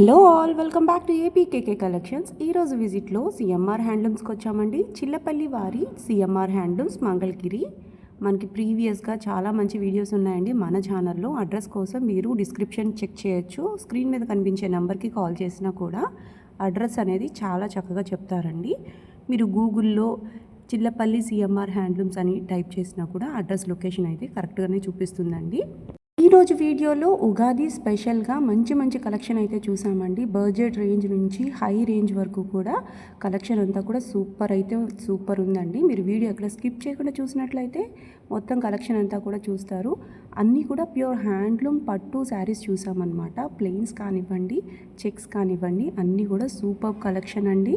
Hello all, welcome back to APKK collections. ఈరోజు విజిట్లో CMR హ్యాండ్లూమ్స్కి వచ్చామండి. చిల్లపల్లి వారి సిఎంఆర్ హ్యాండ్లూమ్స్ మంగళగిరి. మనకి ప్రీవియస్గా చాలా మంచి వీడియోస్ ఉన్నాయండి మన ఛానల్లో. అడ్రస్ కోసం మీరు డిస్క్రిప్షన్ చెక్ చేయొచ్చు. స్క్రీన్ మీద కనిపించే నెంబర్కి కాల్ చేసినా కూడా అడ్రస్ అనేది చాలా చక్కగా చెప్తారండి. మీరు గూగుల్లో చిల్లపల్లి సిఎంఆర్ హ్యాండ్లూమ్స్ అని టైప్ చేసినా కూడా అడ్రస్ లొకేషన్ అయితే కరెక్ట్గానే చూపిస్తుందండి. ఈరోజు వీడియోలో ఉగాది స్పెషల్గా మంచి కలెక్షన్ అయితే చూసామండి. బడ్జెట్ రేంజ్ నుంచి హై రేంజ్ వరకు కూడా కలెక్షన్ అంతా కూడా సూపర్ ఉందండి. మీరు వీడియో ఎక్కడ స్కిప్ చేయకుండా చూసినట్లయితే మొత్తం కలెక్షన్ అంతా కూడా చూస్తారు. అన్నీ కూడా ప్యూర్ హ్యాండ్లూమ్ పట్టు శారీస్ చూసామన్నమాట. ప్లెయిన్స్ కానివ్వండి, చెక్స్ కానివ్వండి, అన్నీ కూడా సూపర్ కలెక్షన్ అండి.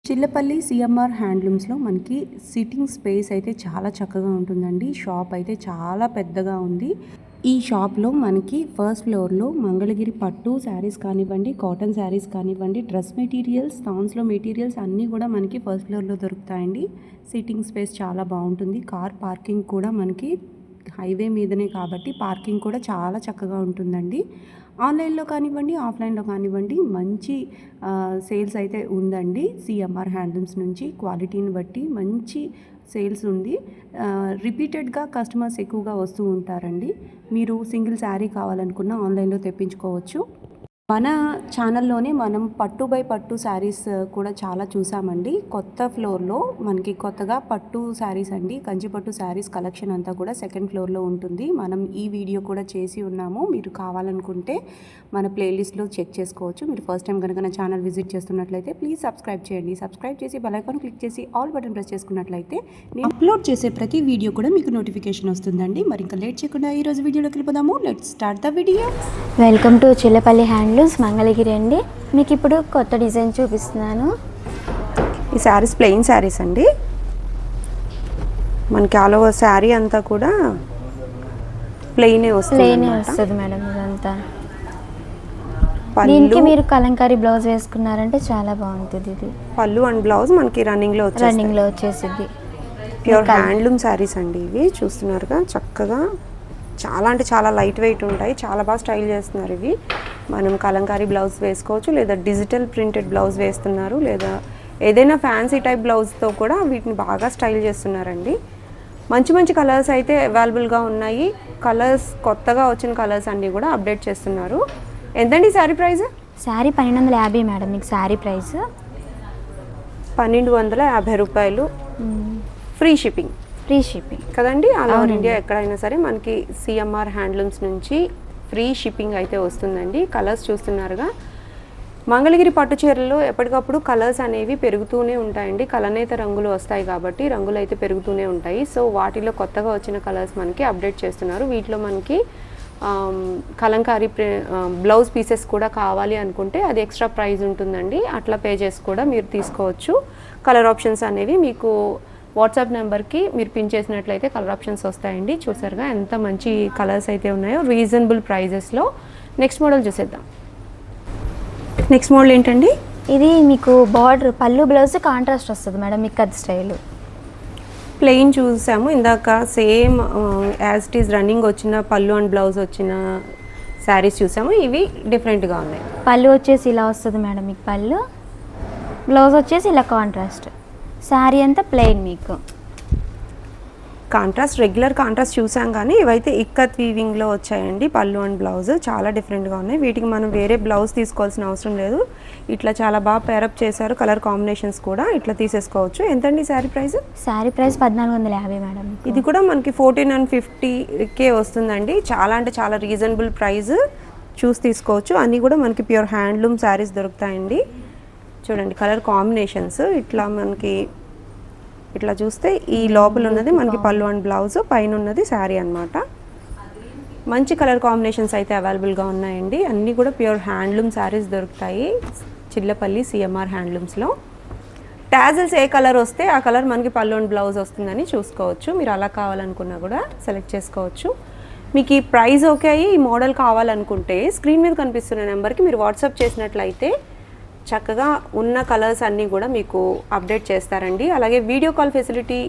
చిల్లపల్లి సిఎంఆర్ హ్యాండ్లూమ్స్లో మనకి సిట్టింగ్ స్పేస్ అయితే చాలా చక్కగా ఉంటుందండి. షాప్ అయితే చాలా పెద్దగా ఉంది. ఈ షాప్లో మనకి ఫస్ట్ ఫ్లోర్లో మంగళగిరి పట్టు శారీస్ కానివ్వండి, కాటన్ శారీస్ కానివ్వండి, డ్రెస్ మెటీరియల్స్, థాన్స్లో మెటీరియల్స్ అన్నీ కూడా మనకి ఫస్ట్ ఫ్లోర్లో దొరుకుతాయండి. సిట్టింగ్ స్పేస్ చాలా బాగుంటుంది. కార్ పార్కింగ్ కూడా మనకి హైవే మీదనే కాబట్టి పార్కింగ్ కూడా చాలా చక్కగా ఉంటుందండి. ఆన్లైన్లో కానివ్వండి, ఆఫ్లైన్లో కానివ్వండి మంచి సేల్స్ అయితే ఉందండి. సిఎంఆర్ హ్యాండ్లూమ్స్ నుంచి క్వాలిటీని బట్టి మంచి సేల్స్ ఉంది. రిపీటెడ్గా కస్టమర్స్ ఎక్కువగా వస్తూ ఉంటారండి. మీరు సింగిల్ శారీ కావాలనుకున్న ఆన్లైన్లో తెప్పించుకోవచ్చు. మన ఛానల్లోనే మనం పట్టు బై పట్టు శారీస్ కూడా చాలా చూసామండి. కొత్త ఫ్లోర్లో మనకి కొత్తగా పట్టు శారీస్ అండి, కంచిపట్టు శారీస్ కలెక్షన్ అంతా కూడా సెకండ్ ఫ్లోర్లో ఉంటుంది. మనం ఈ వీడియో కూడా చేసి ఉన్నాము. మీరు కావాలనుకుంటే మన ప్లేలిస్ట్లో చెక్ చేసుకోవచ్చు. మీరు ఫస్ట్ టైం కనుక నా ఛానల్ విజిట్ చేస్తున్నట్లయితే ప్లీజ్ సబ్స్క్రైబ్ చేయండి. సబ్స్క్రైబ్ చేసి బెల్ ఐకాన్ క్లిక్ చేసి ఆల్ బటన్ ప్రెస్ చేసుకున్నట్లయితే నేను అప్లోడ్ చేసే ప్రతి వీడియో కూడా మీకు నోటిఫికేషన్ వస్తుందండి. మరి ఇంకా లేట్ చేయకుండా ఈరోజు వీడియోలోకి వెళ్ళిపోదాము. Let's start the video. Welcome to Chillapalli handlooms Mangalagiri అండి. మీకు ఇప్పుడు కొత్త డిజైన్ చూపిస్తున్నాను. ఈ శారీస్ ప్లెయిన్ శారీస్ అండి. మనకి ఆల్ ఓవర్ శారీ అంతా కూడా ప్లెయినే వస్తుంది మేడం. ఇదంతా దీనికి మీరు కలంకారీ బ్లౌజ్ వేసుకున్నారంటే చాలా బాగుంటుంది. ఇది పళ్ళు అండ్ బ్లౌజ్ మనకి రన్నింగ్ లో వచ్చేసింది. ప్యూర్ హ్యాండ్లూమ్ శారీస్ అండి. ఇవి చూస్తున్నారుగా చక్కగా చాలా అంటే చాలా లైట్ వెయిట్ ఉంటాయి. చాలా బాగా స్టైల్ చేస్తున్నారు. ఇవి మనం కలంకారీ బ్లౌజ్ వేసుకోవచ్చు, లేదా డిజిటల్ ప్రింటెడ్ బ్లౌజ్ వేస్తున్నారు, లేదా ఏదైనా ఫ్యాన్సీ టైప్ బ్లౌజ్తో కూడా వీటిని బాగా స్టైల్ చేస్తున్నారండి. మంచి కలర్స్ అయితే అవైలబుల్గా ఉన్నాయి. కలర్స్ కొత్తగా వచ్చిన కలర్స్ అన్నీ కూడా అప్డేట్ చేస్తున్నారు. ఎంతండి శారీ ప్రైస్? శారీ 1250 మేడం. మీకు శారీ ప్రైస్ 1250 రూపాయలు. ఫ్రీ షిప్పింగ్ కదండి. ఆల్ ఓవర్ ఇండియా ఎక్కడైనా సరే మనకి సిఎంఆర్ హ్యాండ్లూమ్స్ నుంచి ఫ్రీ షిప్పింగ్ అయితే వస్తుందండి. కలర్స్ చూస్తున్నారుగా. మంగళగిరి పట్టు చీరల్లో ఎప్పటికప్పుడు కలర్స్ అనేవి పెరుగుతూనే ఉంటాయండి. కలనేత రంగులు వస్తాయి కాబట్టి రంగులు అయితే పెరుగుతూనే ఉంటాయి. సో వాటిలో కొత్తగా వచ్చిన కలర్స్ మనకి అప్డేట్ చేస్తున్నారు. వీటిలో మనకి కలంకారీ బ్లౌజ్ పీసెస్ కూడా కావాలి అనుకుంటే అది ఎక్స్ట్రా ప్రైస్ ఉంటుందండి. అట్లా పే చేసి కూడా మీరు తీసుకోవచ్చు. కలర్ ఆప్షన్స్ అనేవి మీకు వాట్సాప్ నెంబర్కి మీరు పిన్ చేసినట్లయితే కలర్ ఆప్షన్స్ వస్తాయండి. చూసారుగా ఎంత మంచి కలర్స్ అయితే ఉన్నాయో రీజనబుల్ ప్రైజెస్లో. నెక్స్ట్ మోడల్ చూసేద్దాం. నెక్స్ట్ మోడల్ ఏంటండి? ఇది మీకు బార్డర్ పళ్ళు బ్లౌజ్ కాంట్రాస్ట్ వస్తుంది మేడం. మీకు అది స్టైల్ ప్లెయిన్ చూసాము ఇందాక. Same as it is running వచ్చిన పళ్ళు అండ్ బ్లౌజ్ వచ్చిన శారీస్ చూసాము. ఇవి డిఫరెంట్గా ఉన్నాయి. పళ్ళు వచ్చేసి ఇలా వస్తుంది మేడం. మీకు పళ్ళు, బ్లౌజ్ వచ్చేసి ఇలా కాంట్రాస్ట్. శారీ అంతా ప్లెయిన్. మీకు కాంట్రాస్ట్ రెగ్యులర్ కాంట్రాస్ట్ చూసాం, కానీ ఇవైతే ఇక్కత్ వీవింగ్లో వచ్చాయండి. పళ్ళు అండ్ బ్లౌజ్ చాలా డిఫరెంట్గా ఉన్నాయి. వీటికి మనం వేరే బ్లౌజ్ తీసుకోవాల్సిన అవసరం లేదు. ఇట్లా చాలా బాగా పేరప్ చేశారు. కలర్ కాంబినేషన్స్ కూడా ఇట్లా తీసేసుకోవచ్చు. ఎంతండి sari price? Sari price 1450 madam. ఇది కూడా మనకి 1450K వస్తుందండి. చాలా అంటే చాలా రీజనబుల్ ప్రైస్. చూసి తీసుకోవచ్చు. అన్నీ కూడా మనకి ప్యూర్ హ్యాండ్లూమ్ శారీస్ దొరుకుతాయండి. చూడండి కలర్ కాంబినేషన్స్. ఇట్లా మనకి ఇట్లా చూస్తే ఈ లోపల ఉన్నది మనకి పళ్ళు అండ్ బ్లౌజ్, పైన ఉన్నది శారీ అన్నమాట. మంచి కలర్ కాంబినేషన్స్ అయితే అవైలబుల్గా ఉన్నాయండి. అన్నీ కూడా ప్యూర్ హ్యాండ్లూమ్ శారీస్ దొరుకుతాయి చిల్లపల్లి సిఎంఆర్ హ్యాండ్లూమ్స్లో. టాజిల్స్ ఏ కలర్ వస్తే ఆ కలర్ మనకి పళ్ళు అండ్ బ్లౌజ్ వస్తుందని చూసుకోవచ్చు. మీరు అలా కావాలనుకున్నా కూడా సెలెక్ట్ చేసుకోవచ్చు. మీకు ఈ ప్రైస్ ఓకే అయ్యి ఈ మోడల్ కావాలనుకుంటే స్క్రీన్ మీద కనిపిస్తున్న నెంబర్కి మీరు వాట్సాప్ చేసినట్లయితే చక్కగా ఉన్న కలర్స్ అన్నీ కూడా మీకు అప్డేట్ చేస్తారండి. అలాగే వీడియో కాల్ ఫెసిలిటీ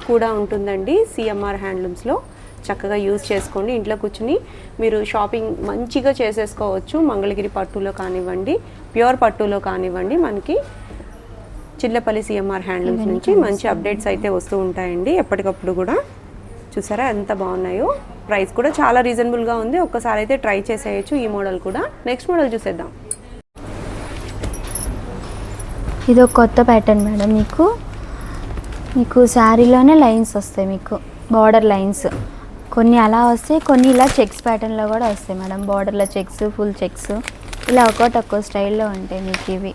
కూడా ఉంటుందండి సిఎంఆర్ హ్యాండ్లూమ్స్లో. చక్కగా యూజ్ చేసుకోండి. ఇంట్లో కూర్చుని మీరు షాపింగ్ మంచిగా చేసేసుకోవచ్చు. మంగళగిరి పట్టులో కానివ్వండి, ప్యూర్ పట్టులో కానివ్వండి, మనకి చిల్లపల్లి సిఎంఆర్ హ్యాండ్లూమ్స్ నుంచి మంచి అప్డేట్స్ అయితే వస్తూ ఉంటాయండి ఎప్పటికప్పుడు కూడా. చూసారా ఎంత బాగున్నాయో. ప్రైస్ కూడా చాలా రీజనబుల్గా ఉంది. ఒక్కసారి అయితే ట్రై చేసేయచ్చు ఈ మోడల్ కూడా. నెక్స్ట్ మోడల్ చూసేద్దాం. ఇది ఒక కొత్త ప్యాటర్న్ మేడం. మీకు శారీలోనే లైన్స్ వస్తాయి, మీకు బార్డర్ లైన్స్ కొన్ని అలా వస్తాయి, కొన్ని ఇలా చెక్స్ ప్యాటర్న్లో కూడా వస్తాయి మేడం. బార్డర్లో చెక్స్, ఫుల్ చెక్స్, ఇలా ఒక్కో స్టైల్లో ఉంటాయి మీకు ఇవి.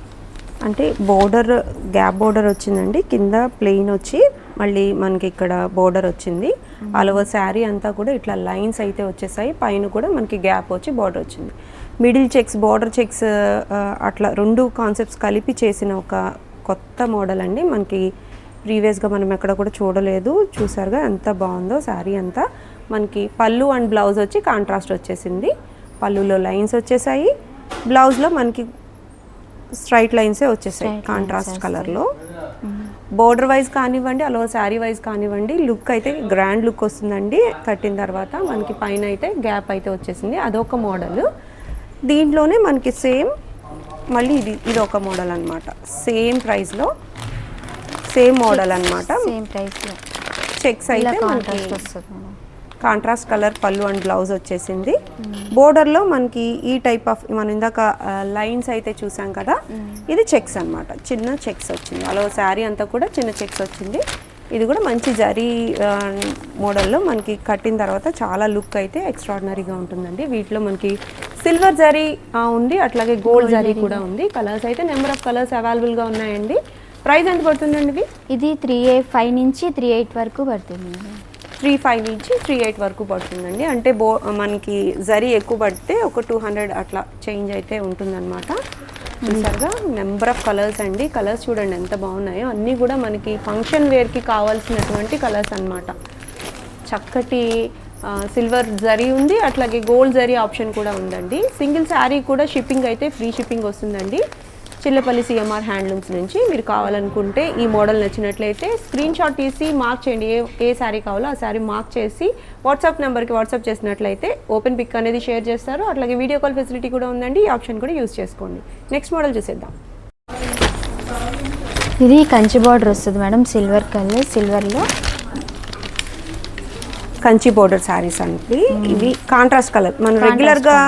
అంటే బోర్డర్ గ్యాప్ బోర్డర్ వచ్చిందండి, కింద ప్లెయిన్ వచ్చి మళ్ళీ మనకి ఇక్కడ బోర్డర్ వచ్చింది. ఆల్ ఓవర్ శారీ అంతా కూడా ఇట్లా లైన్స్ అయితే వచ్చేసాయి. పైన కూడా మనకి గ్యాప్ వచ్చి బోర్డర్ వచ్చింది. మిడిల్ చెక్స్, బోర్డర్ చెక్స్, అట్లా రెండు కాన్సెప్ట్స్ కలిపి చేసిన ఒక కొత్త మోడల్ అండి. మనకి ప్రీవియస్గా మనం ఎక్కడ కూడా చూడలేదు. చూసారుగా ఎంత బాగుందో శారీ అంతా. మనకి పళ్ళు అండ్ బ్లౌజ్ వచ్చి కాంట్రాస్ట్ వచ్చేసింది. పళ్ళులో లైన్స్ వచ్చేసాయి, బ్లౌజ్లో మనకి స్ట్రైట్ లైన్సే వచ్చేసాయి కాంట్రాస్ట్ కలర్లో. బోర్డర్ వైజ్ కానివ్వండి, అలా శారీ వైజ్ కానివ్వండి, లుక్ అయితే గ్రాండ్ లుక్ వస్తుందండి. కట్టిన తర్వాత మనకి పైన అయితే గ్యాప్ అయితే వచ్చేసింది. అదొక మోడల్. దీంట్లోనే మనకి సేమ్ మళ్ళీ ఇది ఒక మోడల్ అనమాట. సేమ్ ప్రైస్లో సేమ్ మోడల్ అనమాట. సేమ్ ప్రైస్లో చెక్స్ అయితే మనకి కాంట్రాస్ట్ కలర్ పళ్ళు అండ్ బ్లౌజ్ వచ్చేసింది. బోర్డర్లో మనకి ఈ టైప్ ఆఫ్ మనం ఇందాక లైన్స్ అయితే చూసాం కదా, ఇది చెక్స్ అనమాట. చిన్న చెక్స్ వచ్చింది. అలా శారీ అంతా కూడా చిన్న చెక్స్ వచ్చింది. ఇది కూడా మంచి జరీ మోడల్లో మనకి కట్టిన తర్వాత చాలా లుక్ అయితే ఎక్స్ట్రాడినరీగా ఉంటుందండి. వీటిలో మనకి సిల్వర్ జరీ ఉంది, అట్లాగే గోల్డ్ జరీ కూడా ఉంది. కలర్స్ అయితే నెంబర్ ఆఫ్ కలర్స్ అవైలబుల్గా ఉన్నాయండి. ప్రైస్ ఎంత పడుతుందండి ఇది? 3,500 నుంచి 3,800 వరకు పడుతుంది. 3,500 నుంచి 3,800 వరకు పడుతుందండి. అంటే మనకి జరీ ఎక్కువ పడితే ఒక 200 అట్లా చేంజ్ అయితే ఉంటుందన్నమాట. చూసారుగా నెంబర్ ఆఫ్ కలర్స్ అండి. కలర్స్ చూడండి ఎంత బాగున్నాయో. అన్నీ కూడా మనకి ఫంక్షన్ వేర్కి కావాల్సినటువంటి కలర్స్ అన్నమాట. చక్కటి సిల్వర్ జరీ ఉంది, అట్లాగే గోల్డ్ జరీ ఆప్షన్ కూడా ఉందండి. సింగిల్ శారీ కూడా షిప్పింగ్ అయితే ఫ్రీ షిప్పింగ్ వస్తుందండి చిల్లపల్లి సిఎంఆర్ హ్యాండ్లూమ్స్ నుంచి. మీరు కావాలనుకుంటే ఈ మోడల్ నచ్చినట్లయితే స్క్రీన్ షాట్ తీసి మార్క్ చేయండి. ఏ శారీ కావాలో ఆ శారీ మార్క్ చేసి వాట్సాప్ నెంబర్కి వాట్సాప్ చేసినట్లయితే ఓపెన్ పిక్ అనేది షేర్ చేస్తారు. అట్లాగే వీడియో కాల్ ఫెసిలిటీ కూడా ఉందండి. ఈ ఆప్షన్ కూడా యూజ్ చేసుకోండి. నెక్స్ట్ మోడల్ చూసేద్దాం. ఇది కంచి బార్డర్ వస్తుంది మేడం, సిల్వర్ కలర్. సిల్వర్లో కంచి బోర్డర్ శారీస్ అండి. ఇవి కాంట్రాస్ట్ కలర్. మనం రెగ్యులర్గా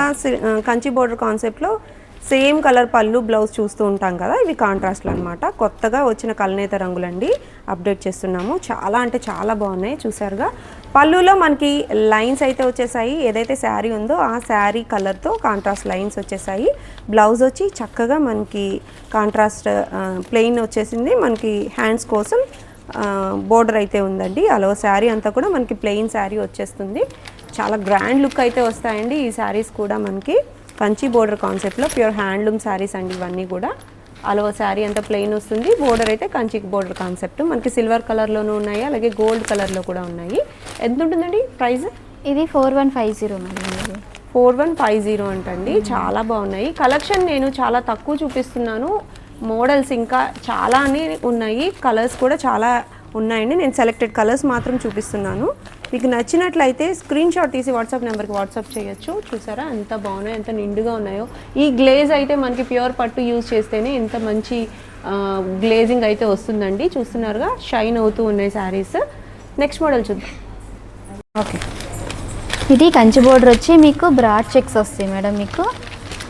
కంచి బోర్డర్ కాన్సెప్ట్లో సేమ్ కలర్ పళ్ళు బ్లౌజ్ చూస్తూ ఉంటాం కదా, ఇవి కాంట్రాస్ట్లు అనమాట. కొత్తగా వచ్చిన కలనేత రంగులండి, అప్డేట్ చేస్తున్నాము. చాలా అంటే చాలా బాగున్నాయి. చూసారుగా పళ్ళులో మనకి లైన్స్ అయితే వచ్చేసాయి. ఏదైతే శారీ ఉందో ఆ శారీ కలర్తో కాంట్రాస్ట్ లైన్స్ వచ్చేసాయి. బ్లౌజ్ వచ్చి చక్కగా మనకి కాంట్రాస్ట్ ప్లెయిన్ వచ్చేసింది. మనకి హ్యాండ్స్ కోసం బోర్డర్ అయితే ఉందండి. అలా శారీ అంతా కూడా మనకి ప్లెయిన్ శారీ వచ్చేస్తుంది. చాలా గ్రాండ్ లుక్ అయితే వస్తాయండి ఈ శారీస్ కూడా. మనకి కంచి బోర్డర్ కాన్సెప్ట్లో ప్యూర్ హ్యాండ్లూమ్ శారీస్ అండి ఇవన్నీ కూడా. అలా శారీ అంతా ప్లెయిన్ వస్తుంది. బోర్డర్ అయితే కంచి బోర్డర్ కాన్సెప్ట్. మనకి సిల్వర్ కలర్లోనూ ఉన్నాయి, అలాగే గోల్డ్ కలర్లో కూడా ఉన్నాయి. ఎంత ఉంటుందండి ప్రైస్? ఇది 4150 మేడం. 4150 అంటండి. చాలా బాగున్నాయి. కలెక్షన్ నేను చాలా తక్కువ చూపిస్తున్నాను. మోడల్స్ ఇంకా చాలా ఉన్నాయి, కలర్స్ కూడా చాలా ఉన్నాయండి. నేను సెలెక్టెడ్ కలర్స్ మాత్రం చూపిస్తున్నాను. మీకు నచ్చినట్లయితే స్క్రీన్ షాట్ తీసి వాట్సాప్ నెంబర్కి వాట్సాప్ చేయొచ్చు. చూసారా ఎంత బాగున్నాయో, ఎంత నిండుగా ఉన్నాయో. ఈ గ్లేజ్ అయితే మనకి ప్యూర్ పట్టు యూజ్ చేస్తేనే ఇంత మంచి గ్లేజింగ్ అయితే వస్తుందండి. చూస్తున్నారుగా షైన్ అవుతూ ఉన్నాయి శారీస్. నెక్స్ట్ మోడల్ చూద్దాం. ఓకే, ఇది కంచి బోర్డర్ వచ్చి మీకు బ్రాడ్ చెక్స్ వస్తాయి మేడం. మీకు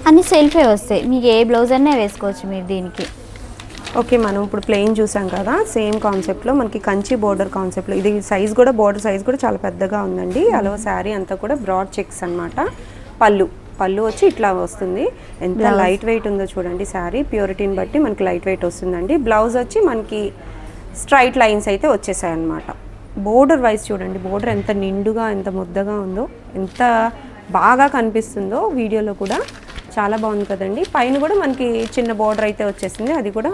అన్ని సెల్ఫే వస్తాయి. మీకు ఏ బ్లౌజ్ అన్నా వేసుకోవచ్చు మీరు దీనికి. ఓకే, మనం ఇప్పుడు ప్లెయిన్ చూసాం కదా, సేమ్ కాన్సెప్ట్లో మనకి కంచి బోర్డర్ కాన్సెప్ట్లో ఇది సైజ్ కూడా, బోర్డర్ సైజ్ కూడా చాలా పెద్దగా ఉందండి. అలా శారీ అంతా కూడా బ్రాడ్ చెక్స్ అనమాట. పళ్ళు వచ్చి ఇట్లా వస్తుంది. ఎంత లైట్ వెయిట్ ఉందో చూడండి శారీ. ప్యూరిటీని బట్టి మనకి లైట్ వెయిట్ వస్తుందండి. బ్లౌజ్ వచ్చి మనకి స్ట్రైట్ లైన్స్ అయితే వచ్చేసాయి అనమాట. బోర్డర్ వైజ్ చూడండి, బోర్డర్ ఎంత నిండుగా ఎంత ముద్దగా ఉందో, ఎంత బాగా కనిపిస్తుందో వీడియోలో కూడా. చాలా బాగుంది కదండి. పైన కూడా మనకి చిన్న బోర్డర్ అయితే వచ్చేసింది. అది కూడా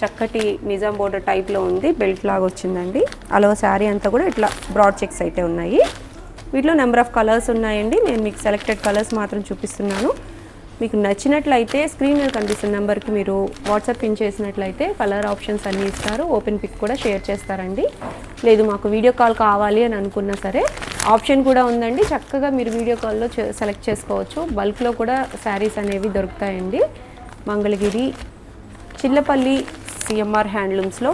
చక్కటి నిజాం బోర్డర్ టైప్లో ఉంది, బెల్ట్ లాగా వచ్చిందండి. అలా శారీ అంతా కూడా ఇట్లా బ్రాడ్ చెక్స్ అయితే ఉన్నాయి. వీటిలో నెంబర్ ఆఫ్ కలర్స్ ఉన్నాయండి. నేను మీకు సెలెక్టెడ్ కలర్స్ మాత్రం చూపిస్తున్నాను. మీకు నచ్చినట్లయితే స్క్రీన్ మీద కనిపిస్తున్న నెంబర్కి మీరు వాట్సాప్ పిన్ చేసినట్లయితే కలర్ ఆప్షన్స్ అన్నీ ఇస్తారు. ఓపెన్ పిక్ కూడా షేర్ చేస్తారండి. లేదు మాకు వీడియో కాల్ కావాలి అని అనుకున్నా సరే ఆప్షన్ కూడా ఉందండి. చక్కగా మీరు వీడియో కాల్లో సెలెక్ట్ చేసుకోవచ్చు. బల్క్లో కూడా శారీస్ అనేవి దొరుకుతాయండి. మంగళగిరి చిల్లపల్లి సిఎంఆర్ హ్యాండ్లూమ్స్లో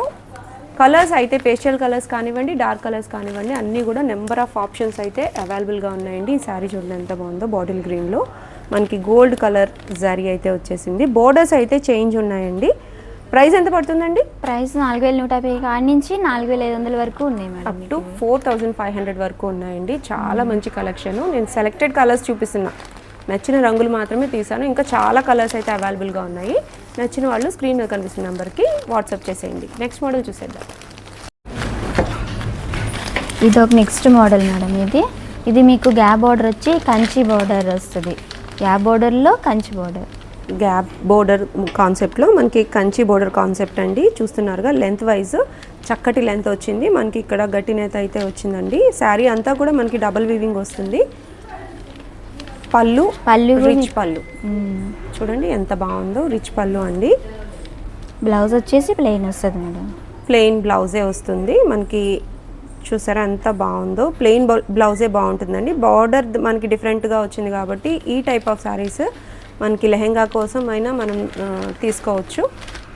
కలర్స్ అయితే పేస్టల్ కలర్స్ కానివ్వండి, డార్క్ కలర్స్ కానివ్వండి, అన్నీ కూడా నెంబర్ ఆఫ్ ఆప్షన్స్ అయితే అవైలబుల్గా ఉన్నాయండి. ఈ శారీ చూడండి ఎంత బాగుందో, బాటిల్ గ్రీన్లో మనకి గోల్డ్ కలర్ జరీ అయితే వచ్చేసింది. బోర్డర్స్ అయితే చేంజ్ ఉన్నాయండి. ప్రైస్ ఎంత పడుతుందండి? ప్రైస్ 4150 కాడి నుంచి 4500 వరకు ఉన్నాయి మేడం. అప్ టు 4500 వరకు ఉన్నాయండి. చాలా మంచి కలెక్షన్. నేను సెలెక్టెడ్ కలర్స్ చూపిస్తున్నా, నచ్చిన రంగులు మాత్రమే తీసాను. ఇంకా చాలా కలర్స్ అయితే అవైలబుల్గా ఉన్నాయి. నచ్చిన వాళ్ళు స్క్రీన్ మీద కనిపిస్తున్న నెంబర్కి వాట్సాప్ చేసేయండి. నెక్స్ట్ మోడల్ చూసేద్దాం. ఇది ఒక నెక్స్ట్ మోడల్ మేడం. ఇది మీకు గ్యాప్ బార్డర్ వచ్చి కంచి బార్డర్ వస్తుంది. గ్యాప్ బార్డర్లో కంచి బార్డర్, గ్యాప్ బోర్డర్ కాన్సెప్ట్లో మనకి కంచి బోర్డర్ కాన్సెప్ట్ అండి. చూస్తున్నారుగా లెంత్ వైజ్ చక్కటి లెంత్ వచ్చింది. మనకి ఇక్కడ గట్టి నేత అయితే వచ్చిందండి. శారీ అంతా కూడా మనకి డబల్ వీవింగ్ వస్తుంది. పళ్ళు రిచ్ పళ్ళు చూడండి ఎంత బాగుందో, రిచ్ పళ్ళు అండి. బ్లౌజ్ వచ్చేసి ప్లెయిన్ వస్తుంది మేడం. ప్లెయిన్ బ్లౌజే వస్తుంది మనకి. చూసారా ఎంత బాగుందో, ప్లెయిన్ బ్లౌజే బాగుంటుందండి. బార్డర్ మనకి డిఫరెంట్గా వచ్చింది కాబట్టి ఈ టైప్ ఆఫ్ శారీస్ మనకి లెహెంగా కోసం అయినా మనం తీసుకోవచ్చు.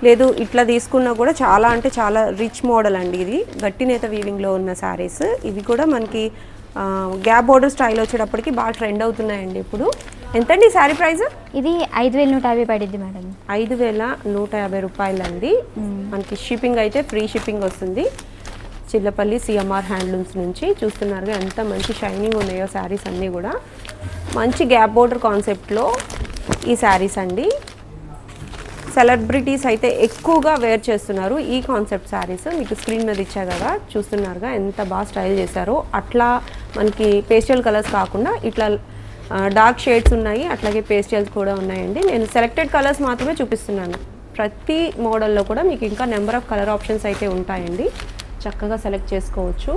లేదు ఇట్లా తీసుకున్నా కూడా చాలా అంటే చాలా రిచ్ మోడల్ అండి. ఇది గట్టి నేత వీవింగ్లో ఉన్న శారీస్. ఇవి కూడా మనకి గ్యాప్ బోర్డర్ స్టైల్ వచ్చేటప్పటికి బాగా ట్రెండ్ అవుతున్నాయండి ఇప్పుడు. ఎంతండి శారీ ప్రైస్? ఇది 5150 పడిద్ది మేడం. 5150 రూపాయలండి. మనకి షిప్పింగ్ అయితే ఫ్రీ షిప్పింగ్ వస్తుంది. చిల్లపల్లి సిఎంఆర్ హ్యాండ్లూమ్స్ నుంచి. చూస్తున్నారుగా ఎంత మంచి షైనింగ్ ఉన్నాయో శారీస్ అన్నీ కూడా. మంచి గ్యాప్ బోర్డర్ కాన్సెప్ట్లో ఈ శారీస్ అండి. సెలబ్రిటీస్ అయితే ఎక్కువగా వేర్ చేస్తున్నారు ఈ కాన్సెప్ట్ శారీస్. మీకు స్క్రీన్ మీద ఇచ్చా కదా, చూస్తున్నారుగా ఎంత బాగా స్టైల్ చేశారో. అట్లా మనకి పేస్టల్ కలర్స్ కాకుండా ఇట్లా డార్క్ షేడ్స్ ఉన్నాయి, అట్లాగే పేస్టల్స్ కూడా ఉన్నాయండి. నేను సెలెక్టెడ్ కలర్స్ మాత్రమే చూపిస్తున్నాను. ప్రతి మోడల్లో కూడా మీకు ఇంకా నెంబర్ ఆఫ్ కలర్ ఆప్షన్స్ అయితే ఉంటాయండి. చక్కగా సెలెక్ట్ చేసుకోవచ్చు.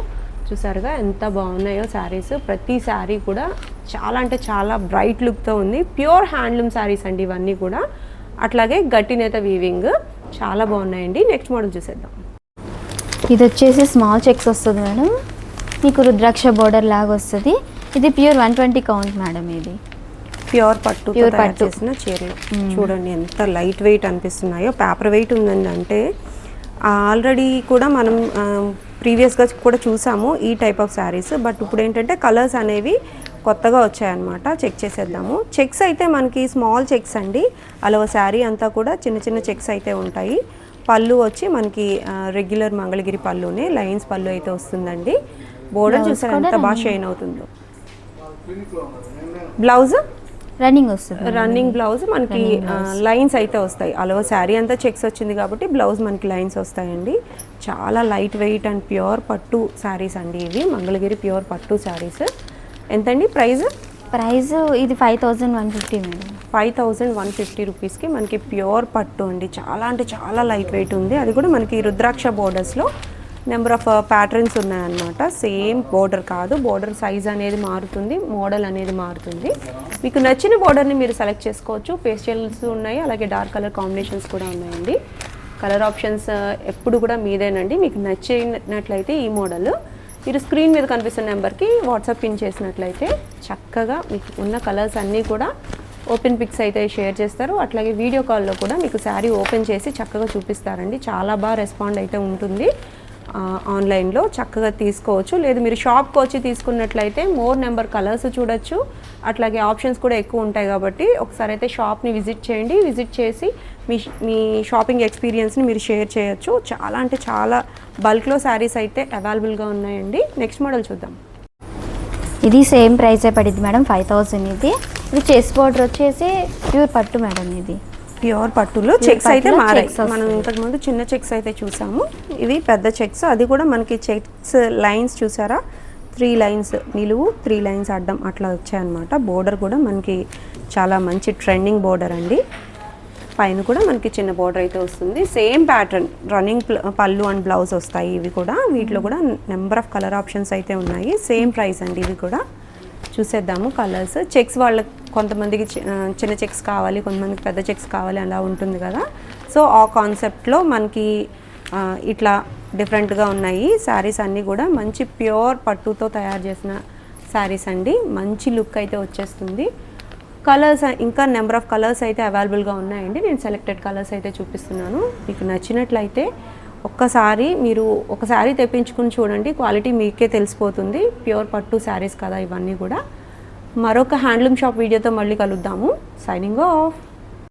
చూసారుగా ఎంత బాగున్నాయో శారీస్. ప్రతి శారీ కూడా చాలా అంటే చాలా బ్రైట్ లుక్తో ఉంది. ప్యూర్ హ్యాండ్లూమ్ శారీస్ అండి ఇవన్నీ కూడా. అట్లాగే గట్టి నేత వీవింగ్ చాలా బాగున్నాయండి. నెక్స్ట్ మోడల్ చూసేద్దాం. ఇది వచ్చేసి స్మాల్ చెక్స్ వస్తుంది మేడం. మీకు రుద్రాక్ష బోర్డర్ లాగా వస్తుంది. ఇది ప్యూర్ 120 కౌంట్ మేడం. ఇది ప్యూర్ పట్టు చేసిన చీరలు చూడండి ఎంత లైట్ వెయిట్ అనిపిస్తున్నాయో. పేపర్ వెయిట్ ఉందండి. అంటే ఆల్రెడీ కూడా మనం ప్రీవియస్గా కూడా చూసాము ఈ టైప్ ఆఫ్ శారీస్. బట్ ఇప్పుడు ఏంటంటే కలర్స్ అనేవి కొత్తగా వచ్చాయన్నమాట. చెక్ చేసేద్దాము. చెక్స్ అయితే మనకి స్మాల్ చెక్స్ అండి. అలా శారీ అంతా కూడా చిన్న చిన్న చెక్స్ అయితే ఉంటాయి. పళ్ళు వచ్చి మనకి రెగ్యులర్ మంగళగిరి పళ్ళునే లైన్స్ పళ్ళు అయితే వస్తుందండి. బోర్డర్ చూసారు ఎంత బాగా షైన్ అవుతుందో. బ్లౌజ్ రన్నింగ్ వస్తుంది. రన్నింగ్ బ్లౌజ్ మనకి లైన్స్ అయితే వస్తాయి. అలా శారీ అంతా చెక్స్ వచ్చింది కాబట్టి బ్లౌజ్ మనకి లైన్స్ వస్తాయండి. చాలా లైట్ వెయిట్ అండ్ ప్యూర్ పట్టు శారీస్ అండి ఇవి. మంగళగిరి ప్యూర్ పట్టు శారీస్. ఎంతండి ప్రైస్? ఇది 5150 మేడం. 5150 రూపీస్కి మనకి ప్యూర్ పట్టు అండి. చాలా అంటే చాలా లైట్ వెయిట్ ఉంది. అది కూడా మనకి రుద్రాక్ష బోర్డర్స్లో నెంబర్ ఆఫ్ ప్యాటర్న్స్ ఉన్నాయన్నమాట. సేమ్ బోర్డర్ కాదు, బోర్డర్ సైజ్ అనేది మారుతుంది, మోడల్ అనేది మారుతుంది. మీకు నచ్చిన బోర్డర్ని మీరు సెలెక్ట్ చేసుకోవచ్చు. పేస్టల్స్ ఉన్నాయి, అలాగే డార్క్ కలర్ కాంబినేషన్స్ కూడా ఉన్నాయండి. కలర్ ఆప్షన్స్ ఎప్పుడు కూడా మీదేనండి. మీకు నచ్చినట్లయితే ఈ మోడల్ మీరు స్క్రీన్ మీద కనిపిస్తున్న నెంబర్కి వాట్సాప్ పిన్ చేసినట్లయితే చక్కగా మీకు ఉన్న కలర్స్ అన్నీ కూడా ఓపెన్ పిక్స్ అయితే షేర్ చేస్తారు. అట్లాగే వీడియో కాల్లో కూడా మీకు శారీ ఓపెన్ చేసి చక్కగా చూపిస్తారండి. చాలా బాగా రెస్పాండ్ అయితే ఉంటుంది. ఆన్లైన్లో చక్కగా తీసుకోవచ్చు. లేదు మీరు షాప్కి వచ్చి తీసుకున్నట్లయితే మోర్ నెంబర్ కలర్స్ చూడొచ్చు. అట్లాగే ఆప్షన్స్ కూడా ఎక్కువ ఉంటాయి కాబట్టి ఒకసారి అయితే షాప్ని విజిట్ చేయండి. విజిట్ చేసి మీ షాపింగ్ ఎక్స్పీరియన్స్ని మీరు షేర్ చేయొచ్చు. చాలా అంటే చాలా బల్క్లో శారీస్ అయితే అవైలబుల్గా ఉన్నాయండి. నెక్స్ట్ మోడల్ చూద్దాం. ఇది సేమ్ ప్రైసే పడింది మేడం, 5000. ఇది చెస్ బోర్డర్ వచ్చేసి ప్యూర్ పట్టు మేడం. ఇది ప్యూర్ పట్టులో చెక్స్ అయితే మారాయి. మనం ఇంతకుముందు చిన్న చెక్స్ అయితే చూసాము, ఇవి పెద్ద చెక్స్. అది కూడా మనకి చెక్స్ లైన్స్ చూసారా, 3 లైన్స్ నిలువు, 3 లైన్స్ అడ్డం అట్లా వచ్చాయన్నమాట. బోర్డర్ కూడా మనకి చాలా మంచి ట్రెండింగ్ బోర్డర్ అండి. పైన కూడా మనకి చిన్న బోర్డర్ అయితే వస్తుంది. సేమ్ ప్యాటర్న్ రన్నింగ్ పళ్ళు అండ్ బ్లౌజ్ వస్తాయి. ఇవి కూడా వీటిలో కూడా నెంబర్ ఆఫ్ కలర్ ఆప్షన్స్ అయితే ఉన్నాయి. సేమ్ ప్రైస్ అండి. ఇవి కూడా చూసేద్దాము కలర్స్. చెక్స్ వాళ్ళకి కొంతమందికి చిన్న చెక్స్ కావాలి, కొంతమందికి పెద్ద చెక్స్ కావాలి, అలా ఉంటుంది కదా. సో ఆ కాన్సెప్ట్లో మనకి ఇట్లా డిఫరెంట్గా ఉన్నాయి శారీస్ అన్నీ కూడా. మంచి ప్యూర్ పట్టుతో తయారు చేసిన శారీస్ అండి. మంచి లుక్ అయితే వచ్చేస్తుంది. కలర్స్ ఇంకా నెంబర్ ఆఫ్ కలర్స్ అయితే అవైలబుల్గా ఉన్నాయండి. నేను సెలెక్టెడ్ కలర్స్ అయితే చూపిస్తున్నాను. మీకు నచ్చినట్లయితే ఒక్కసారి మీరు ఒక శారీ తెప్పించుకుని చూడండి, క్వాలిటీ మీకే తెలిసిపోతుంది. ప్యూర్ పట్టు శారీస్ కదా ఇవన్నీ కూడా. మరొక హ్యాండ్లూమ్ షాప్ వీడియోతో మళ్ళీ కలుద్దాము. Signing off.